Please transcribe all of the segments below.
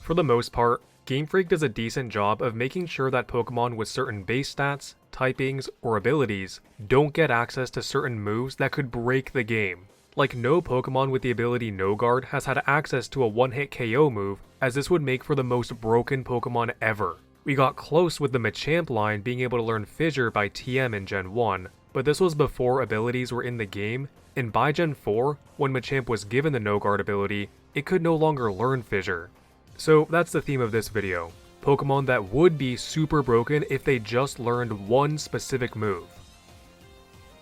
For the most part, Game Freak does a decent job of making sure that Pokemon with certain base stats, typings, or abilities don't get access to certain moves that could break the game. Like, no Pokemon with the ability No Guard has had access to a one-hit KO move, as this would make for the most broken Pokemon ever. We got close with the Machamp line being able to learn Fissure by TM in Gen 1, but this was before abilities were in the game, and by Gen 4, when Machamp was given the No Guard ability, it could no longer learn Fissure. So that's the theme of this video. Pokemon that would be super broken if they just learned one specific move.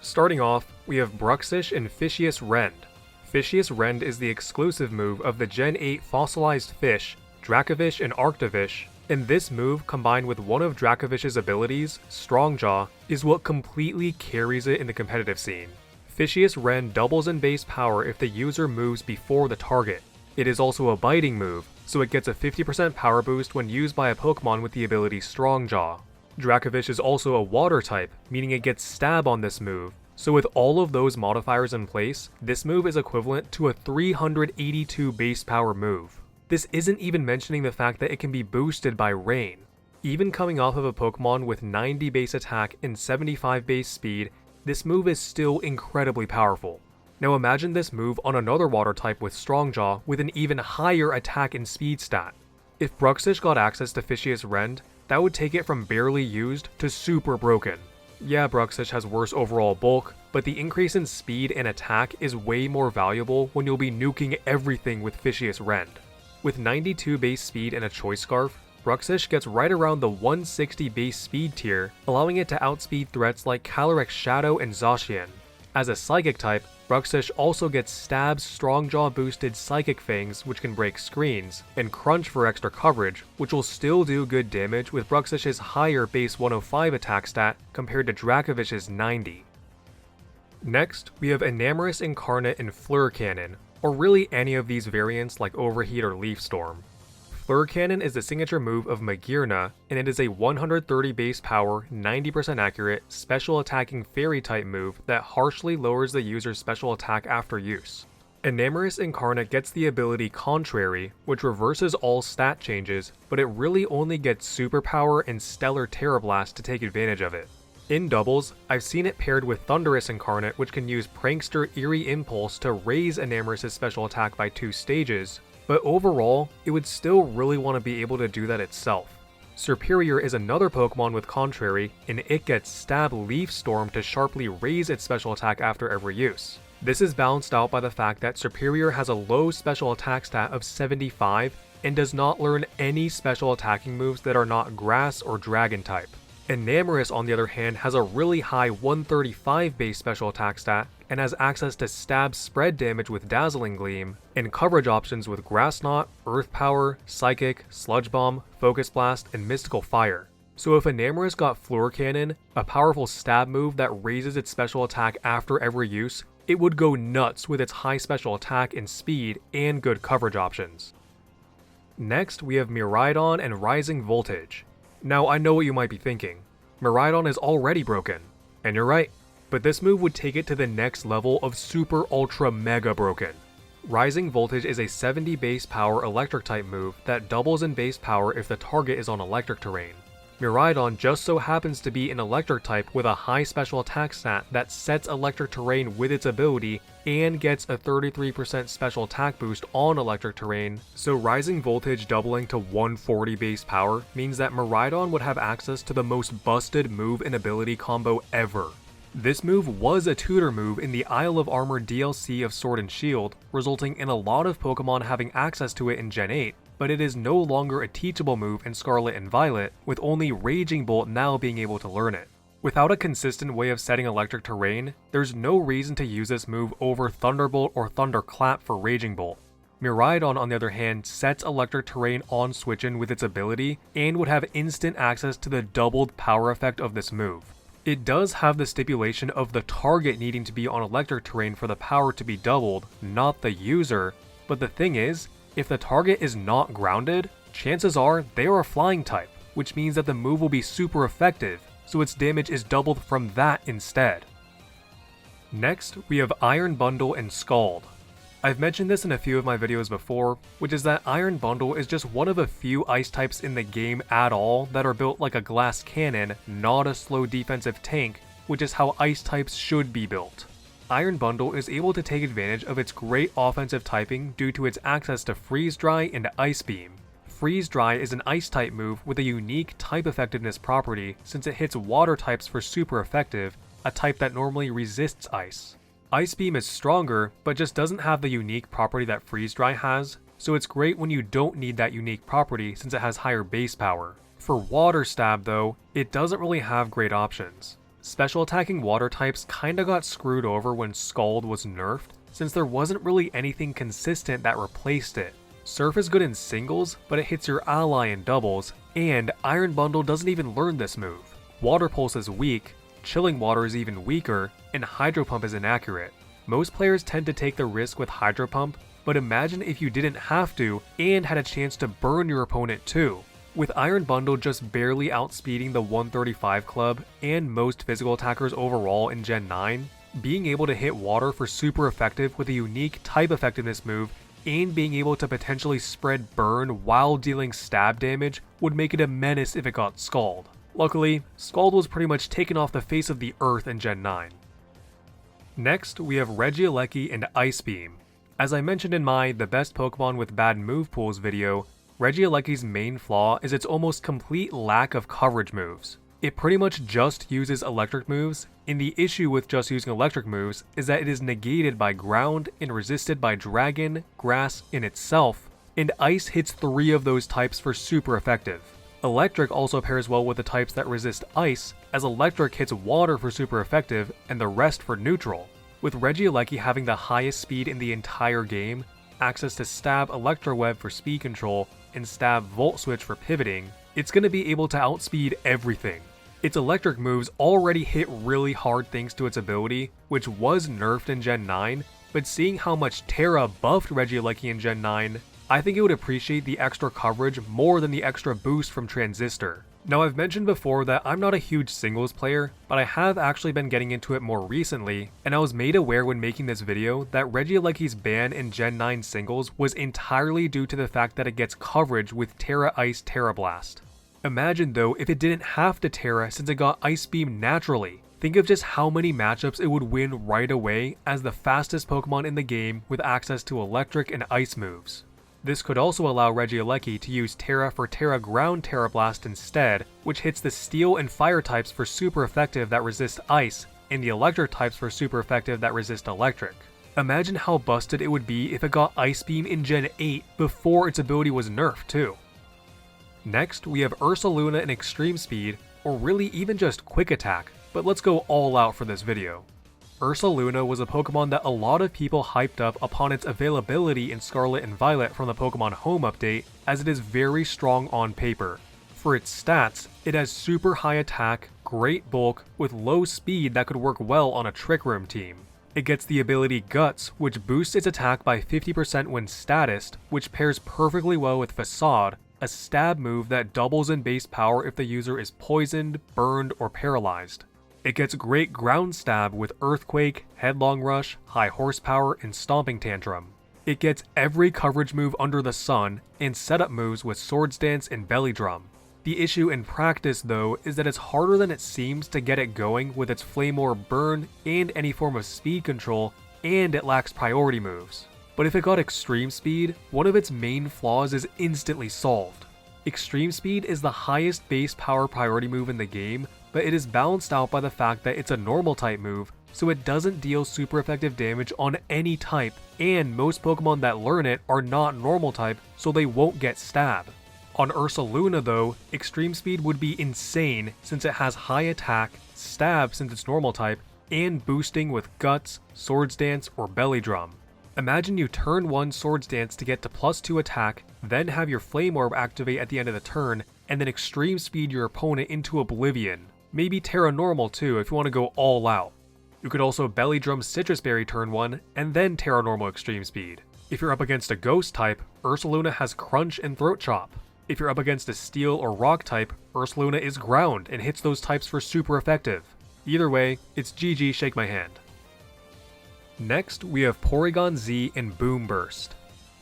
Starting off, we have Bruxish and Fishious Rend. Fishious Rend is the exclusive move of the Gen 8 fossilized fish, Dracovish and Arctovish, and this move combined with one of Dracovish's abilities, Strongjaw, is what completely carries it in the competitive scene. Fishious Rend doubles in base power if the user moves before the target. It is also a biting move, so it gets a 50% power boost when used by a Pokemon with the ability Strongjaw. Dracovish is also a water type, meaning it gets Stab on this move, so with all of those modifiers in place, this move is equivalent to a 382 base power move. This isn't even mentioning the fact that it can be boosted by Rain. Even coming off of a Pokemon with 90 base attack and 75 base speed, this move is still incredibly powerful. Now imagine this move on another water type with Strongjaw with an even higher attack and speed stat. If Bruxish got access to Fishious Rend, that would take it from barely used to super broken. Yeah, Bruxish has worse overall bulk, but the increase in speed and attack is way more valuable when you'll be nuking everything with Fishious Rend. With 92 base speed and a Choice Scarf, Bruxish gets right around the 160 base speed tier, allowing it to outspeed threats like Calyrex Shadow and Zacian. As a Psychic type, Bruxish also gets Stab's Strongjaw boosted Psychic Fangs, which can break screens, and Crunch for extra coverage, which will still do good damage with Bruxish's higher base 105 attack stat compared to Dracovish's 90. Next, we have Enamorus Incarnate and Fleur Cannon, or really any of these variants like Overheat or Leaf Storm. Fleur Cannon is the signature move of Magearna, and it is a 130 base power, 90% accurate, special attacking fairy type move that harshly lowers the user's special attack after use. Enamorus Incarnate gets the ability Contrary, which reverses all stat changes, but it really only gets Superpower and Stellar Terrablast to take advantage of it. In doubles, I've seen it paired with Thundurus Incarnate, which can use Prankster Eerie Impulse to raise Enamorus' special attack by 2 stages, but overall, it would still really want to be able to do that itself. Superior is another Pokemon with Contrary, and it gets Stab Leaf Storm to sharply raise its special attack after every use. This is balanced out by the fact that Superior has a low special attack stat of 75 and does not learn any special attacking moves that are not Grass or Dragon type. Enamorus, on the other hand, has a really high 135 base special attack stat and has access to Stab spread damage with Dazzling Gleam, and coverage options with Grass Knot, Earth Power, Psychic, Sludge Bomb, Focus Blast, and Mystical Fire. So if Enamorus got Fleur Cannon, a powerful stab move that raises its special attack after every use, it would go nuts with its high special attack and speed and good coverage options. Next, we have Miraidon and Rising Voltage. Now I know what you might be thinking, Miraidon is already broken, and you're right, but this move would take it to the next level of super ultra mega broken. Rising Voltage is a 70 base power electric type move that doubles in base power if the target is on electric terrain. Miraidon just so happens to be an electric type with a high special attack stat that sets electric terrain with its ability and gets a 33% special attack boost on electric terrain, so Rising Voltage doubling to 140 base power means that Miraidon would have access to the most busted move and ability combo ever. This move was a tutor move in the Isle of Armor DLC of Sword and Shield, resulting in a lot of Pokemon having access to it in Gen 8, but it is no longer a teachable move in Scarlet and Violet, with only Raging Bolt now being able to learn it. Without a consistent way of setting electric terrain, there's no reason to use this move over Thunderbolt or Thunderclap for Raging Bolt. Miraidon, on the other hand, sets electric terrain on switch-in with its ability, and would have instant access to the doubled power effect of this move. It does have the stipulation of the target needing to be on electric terrain for the power to be doubled, not the user, but the thing is, if the target is not grounded, chances are they are a flying type, which means that the move will be super effective, so its damage is doubled from that instead. Next, we have Iron Bundle and Scald. I've mentioned this in a few of my videos before, which is that Iron Bundle is just one of a few ice types in the game at all that are built like a glass cannon, not a slow defensive tank, which is how ice types should be built. Iron Bundle is able to take advantage of its great offensive typing due to its access to Freeze Dry and Ice Beam. Freeze Dry is an ice type move with a unique type effectiveness property since it hits water types for super effective, a type that normally resists ice. Ice Beam is stronger, but just doesn't have the unique property that Freeze Dry has, so it's great when you don't need that unique property since it has higher base power. For Water Stab though, it doesn't really have great options. Special attacking water types kinda got screwed over when Scald was nerfed, since there wasn't really anything consistent that replaced it. Surf is good in singles, but it hits your ally in doubles, and Iron Bundle doesn't even learn this move. Water Pulse is weak, Chilling Water is even weaker, and Hydro Pump is inaccurate. Most players tend to take the risk with Hydro Pump, but imagine if you didn't have to and had a chance to burn your opponent too. With Iron Bundle just barely outspeeding the 135 club and most physical attackers overall in Gen 9, being able to hit water for super effective with a unique type effectiveness move and being able to potentially spread burn while dealing stab damage would make it a menace if it got Scald. Luckily, Scald was pretty much taken off the face of the earth in Gen 9. Next, we have Regieleki and Ice Beam. As I mentioned in my The Best Pokemon with Bad Move Pools video, Regieleki's main flaw is its almost complete lack of coverage moves. It pretty much just uses electric moves, and the issue with just using electric moves is that it is negated by ground and resisted by dragon, grass, and itself, and ice hits 3 of those types for super effective. Electric also pairs well with the types that resist ice, as electric hits water for super effective and the rest for neutral. With Regieleki having the highest speed in the entire game, access to Stab Electro Web for speed control, and Stab Volt Switch for pivoting, it's going to be able to outspeed everything. Its electric moves already hit really hard thanks to its ability, which was nerfed in Gen 9, but seeing how much Terra buffed Regieleki in Gen 9, I think it would appreciate the extra coverage more than the extra boost from Transistor. Now I've mentioned before that I'm not a huge singles player, but I have actually been getting into it more recently, and I was made aware when making this video that Regieleki's ban in Gen 9 singles was entirely due to the fact that it gets coverage with Terra Ice Terra Blast. Imagine though if it didn't have to Terra since it got Ice Beam naturally. Think of just how many matchups it would win right away as the fastest Pokemon in the game with access to electric and ice moves. This could also allow Regieleki to use Terra for Terra Ground Terra Blast instead, which hits the Steel and Fire types for super effective that resist Ice, and the Electric types for super effective that resist Electric. Imagine how busted it would be if it got Ice Beam in Gen 8 before its ability was nerfed too. Next, we have Ursaluna in Extreme Speed, or really even just Quick Attack, but let's go all out for this video. Ursaluna was a Pokemon that a lot of people hyped up upon its availability in Scarlet and Violet from the Pokemon Home update, as it is very strong on paper. For its stats, it has super high attack, great bulk, with low speed that could work well on a Trick Room team. It gets the ability Guts, which boosts its attack by 50% when statused, which pairs perfectly well with Facade, a stab move that doubles in base power if the user is poisoned, burned, or paralyzed. It gets great ground stab with Earthquake, Headlong Rush, High Horsepower, and Stomping Tantrum. It gets every coverage move under the sun, and setup moves with Swords Dance and Belly Drum. The issue in practice though is that it's harder than it seems to get it going with its Flame Orb burn and any form of speed control, and it lacks priority moves. But if it got Extreme Speed, one of its main flaws is instantly solved. Extreme Speed is the highest base power priority move in the game, but it is balanced out by the fact that it's a normal type move, so it doesn't deal super effective damage on any type, and most Pokemon that learn it are not normal type, so they won't get stab. On Ursaluna though, Extreme Speed would be insane since it has high attack, stab since it's normal type, and boosting with Guts, Swords Dance, or Belly Drum. Imagine you turn 1 Swords Dance to get to +2 attack, then have your Flame Orb activate at the end of the turn, and then Extreme Speed your opponent into oblivion. Maybe Terra Normal too if you want to go all out. You could also Belly Drum Citrus Berry turn 1, and then Terra Normal Extreme Speed. If you're up against a Ghost type, Ursaluna has Crunch and Throat Chop. If you're up against a Steel or Rock type, Ursaluna is Ground and hits those types for super effective. Either way, it's GG, shake my hand. Next, we have Porygon-Z and Boom Burst.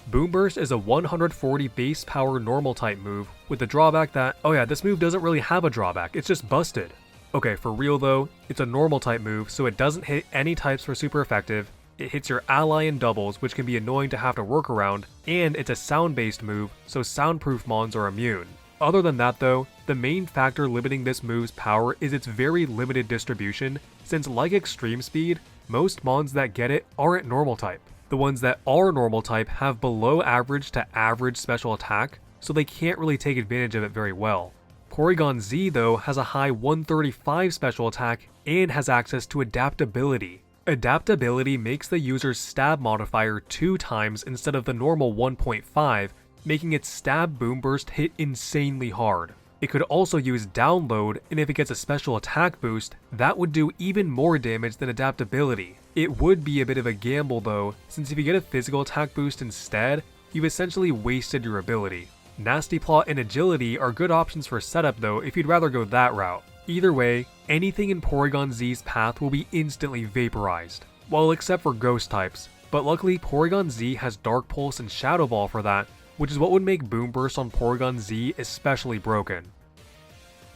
Boom Burst is a 140 base power normal type move with the drawback that, oh yeah, this move doesn't really have a drawback, it's just busted. Okay, for real though, it's a normal type move, so it doesn't hit any types for super effective, it hits your ally in doubles, which can be annoying to have to work around, and it's a sound-based move, so soundproof mons are immune. Other than that though, the main factor limiting this move's power is its very limited distribution, since like Extreme Speed, most mons that get it aren't normal type. The ones that are normal type have below average to average special attack, so they can't really take advantage of it very well. Porygon-Z though has a high 135 special attack and has access to adaptability. Adaptability makes the user's stab modifier 2 times instead of the normal 1.5, making its stab boom burst hit insanely hard. It could also use download, and if it gets a special attack boost, that would do even more damage than adaptability. It would be a bit of a gamble though, since if you get a physical attack boost instead, you've essentially wasted your ability. Nasty Plot and Agility are good options for setup though if you'd rather go that route. Either way, anything in Porygon-Z's path will be instantly vaporized. Well, except for ghost types, but luckily Porygon-Z has Dark Pulse and Shadow Ball for that, which is what would make Boom Burst on Porygon-Z especially broken.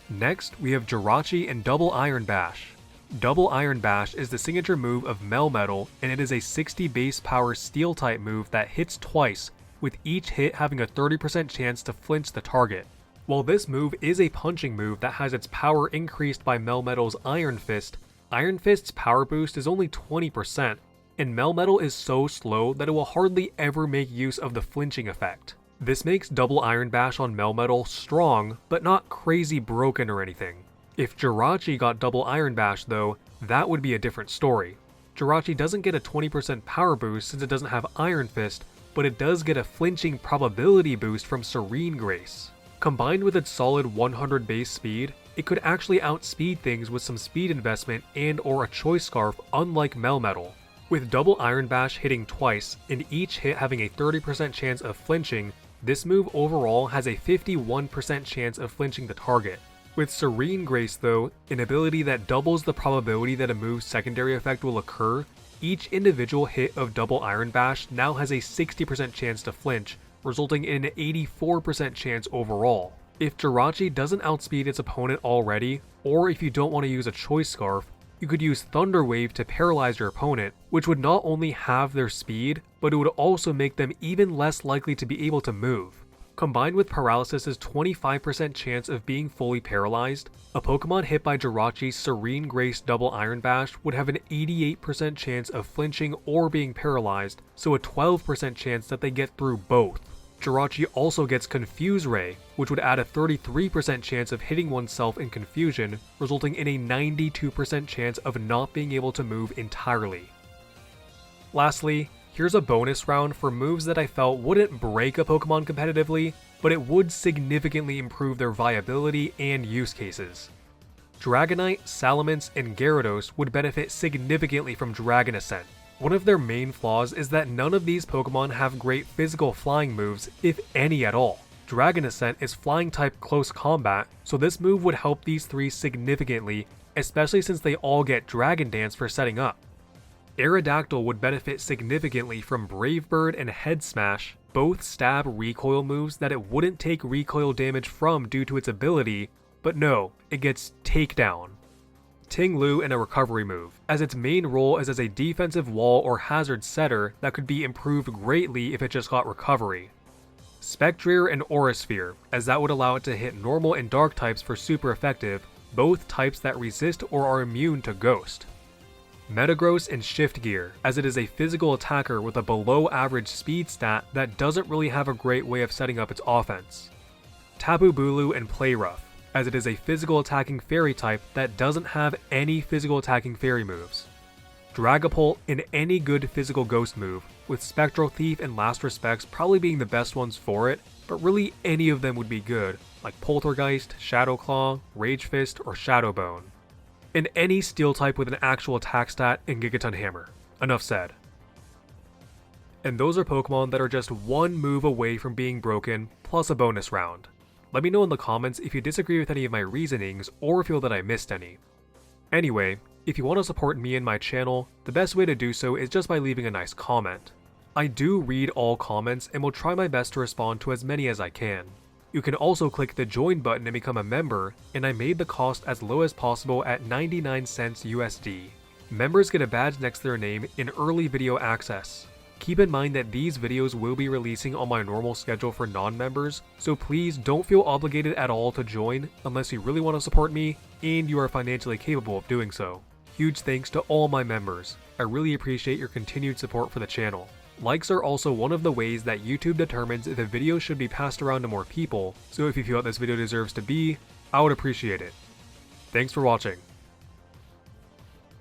Next, we have Jirachi and Double Iron Bash. Double Iron Bash is the signature move of Melmetal, and it is a 60 base power steel type move that hits twice, with each hit having a 30% chance to flinch the target. While this move is a punching move that has its power increased by Melmetal's Iron Fist, Iron Fist's power boost is only 20%, and Melmetal is so slow that it will hardly ever make use of the flinching effect. This makes Double Iron Bash on Melmetal strong, but not crazy broken or anything. If Jirachi got Double Iron Bash though, that would be a different story. Jirachi doesn't get a 20% power boost since it doesn't have Iron Fist, but it does get a flinching probability boost from Serene Grace. Combined with its solid 100 base speed, it could actually outspeed things with some speed investment and or a choice scarf unlike Melmetal. With Double Iron Bash hitting twice, and each hit having a 30% chance of flinching, this move overall has a 51% chance of flinching the target. With Serene Grace though, an ability that doubles the probability that a move's secondary effect will occur, each individual hit of Double Iron Bash now has a 60% chance to flinch, resulting in an 84% chance overall. If Jirachi doesn't outspeed its opponent already, or if you don't want to use a choice scarf, you could use Thunder Wave to paralyze your opponent, which would not only halve their speed, but it would also make them even less likely to be able to move. Combined with Paralysis' 25% chance of being fully paralyzed, a Pokemon hit by Jirachi's Serene Grace Double Iron Bash would have an 88% chance of flinching or being paralyzed, so a 12% chance that they get through both. Jirachi also gets Confuse Ray, which would add a 33% chance of hitting oneself in confusion, resulting in a 92% chance of not being able to move entirely. Lastly, here's a bonus round for moves that I felt wouldn't break a Pokemon competitively, but it would significantly improve their viability and use cases. Dragonite, Salamence, and Gyarados would benefit significantly from Dragon Ascent. One of their main flaws is that none of these Pokemon have great physical flying moves, if any at all. Dragon Ascent is flying type close combat, so this move would help these three significantly, especially since they all get Dragon Dance for setting up. Aerodactyl would benefit significantly from Brave Bird and Head Smash, both stab recoil moves that it wouldn't take recoil damage from due to its ability, but no, it gets Takedown. Ting-Lu and a recovery move, as its main role is as a defensive wall or hazard setter that could be improved greatly if it just got recovery. Spectrier and Aurasphere, as that would allow it to hit normal and dark types for super effective, both types that resist or are immune to Ghost. Metagross and Shift Gear, as it is a physical attacker with a below average speed stat that doesn't really have a great way of setting up its offense. Tapu Bulu and Playrough, as it is a physical attacking fairy type that doesn't have any physical attacking fairy moves. Dragapult and any good physical ghost move, with Spectral Thief and Last Respects probably being the best ones for it, but really any of them would be good, like Poltergeist, Shadow Claw, Rage Fist, or Shadow Bone. And any steel type with an actual attack stat and Gigaton Hammer. Enough said. And those are Pokemon that are just one move away from being broken, plus a bonus round. Let me know in the comments if you disagree with any of my reasonings or feel that I missed any. Anyway, If you want to support me and my channel, the best way to do so is just by leaving a nice comment. I do read all comments and will try my best to respond to as many as I can. You can also click the join button and become a member, and I made the cost as low as possible at 99 cents USD. Members get a badge next to their name in early video access. Keep in mind that these videos will be releasing on my normal schedule for non-members, so please don't feel obligated at all to join unless you really want to support me and you are financially capable of doing so. Huge thanks to all my members. I really appreciate your continued support for the channel. Likes are also one of the ways that YouTube determines if a video should be passed around to more people, so if you feel that this video deserves to be, I would appreciate it. Thanks for watching.